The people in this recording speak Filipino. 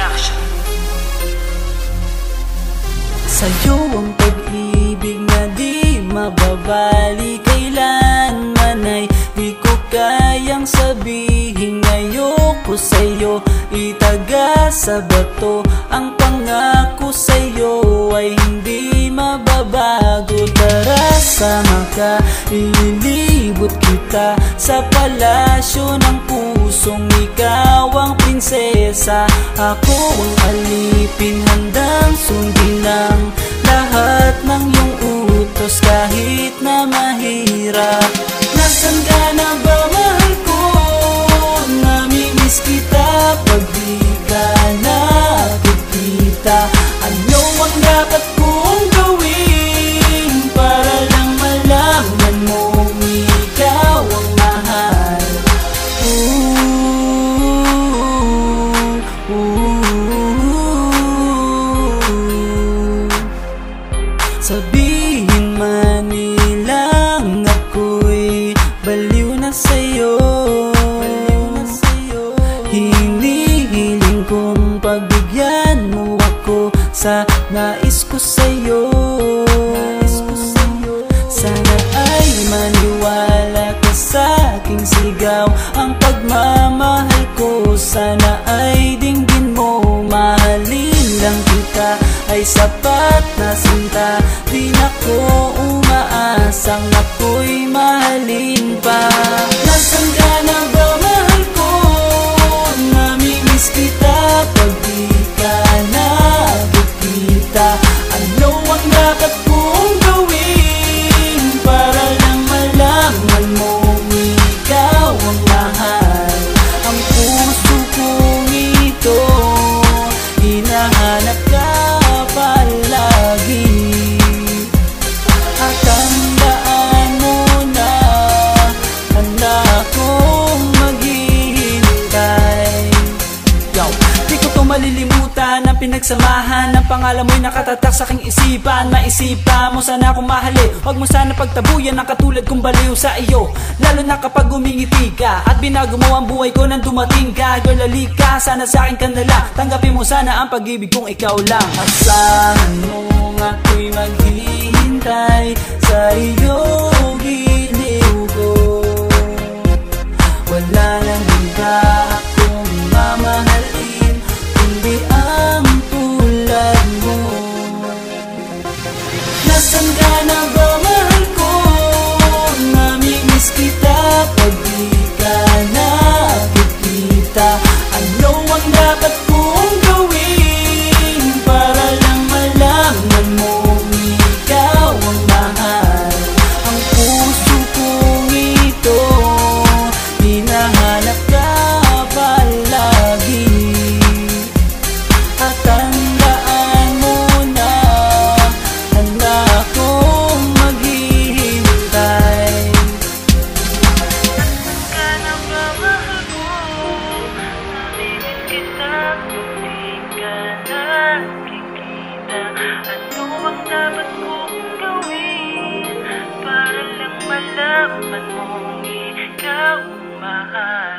Production. Sa'yo ang pag-ibig na di mababali, kailanman ay di ko kayang sabihin. Ayoko sa'yo itaga sa bato, ang pangako sa'yo ay hindi mababago. Tara sama ka, ililibot kita sa palasyo ng pusong ikaw ang prinsesa. Ako ang alipin, handang sundin ang lahat ng iyong utos kahit na mahirap. Nasaan ka na ba, mahal ko? Namimiss kita pag di ka nakikita. Ano ang dapat kong gawin para lang malaman mo ikaw ang mahal? Sabihin man nilang ako'y baliw na sa'yo, hinihiling kong pagbigyan mo ako sa nais ko sa'yo. Sana ay maniwala ka sa aking sigaw, ang pagmamahal ko sana ay dinggin mo. Mahalin lang kita ay sapat na sinta, di na ko umaasang ako'y mahalin pa. Nasaan ka na ba, mahal ko? Namimiss kita pag di ka nakikita. Ano ang dapat kong gawin para lang malaman mo ikaw ang mahal? Ang puso kong ito hinahanap ka palagi, at tandaan mo na handa akong maghihintay. Yo, di ko to malilimutan ang pinagsamahan ng pangalan mo'y nakatatak sa aking isipan. Maisipan mo sana akong mahalin, huwag mo sana pagtabuyan ang katulad kong baliw sa iyo. Lalo na kapag umingiti ka at binago mo ang buhay ko nang dumating ka. Girl, halika, sana sa akin ka na lang, tanggapin mo sana ang pag-ibig kong ikaw lang. Asahan mo ako'y maghihintay sa iyong giliw ko. Wala nang iba akong mamahalin kundi ang tulad mo. Nasaan ka na ba, mahal ko? Namimiss kita pag di ka nakikita. Ano ang dapat kong gawin para lang malaman mo ikaw ang mahal? Ang puso kong ito hinahanap ka palagi, at tandaan mo na handa akong maghihintay. Nasaan ka na ba, mahal ko? Namimiss kita kung di ka nakikita. Ano ang dapat kong gawin para lang malaman mo ikaw ang mahal?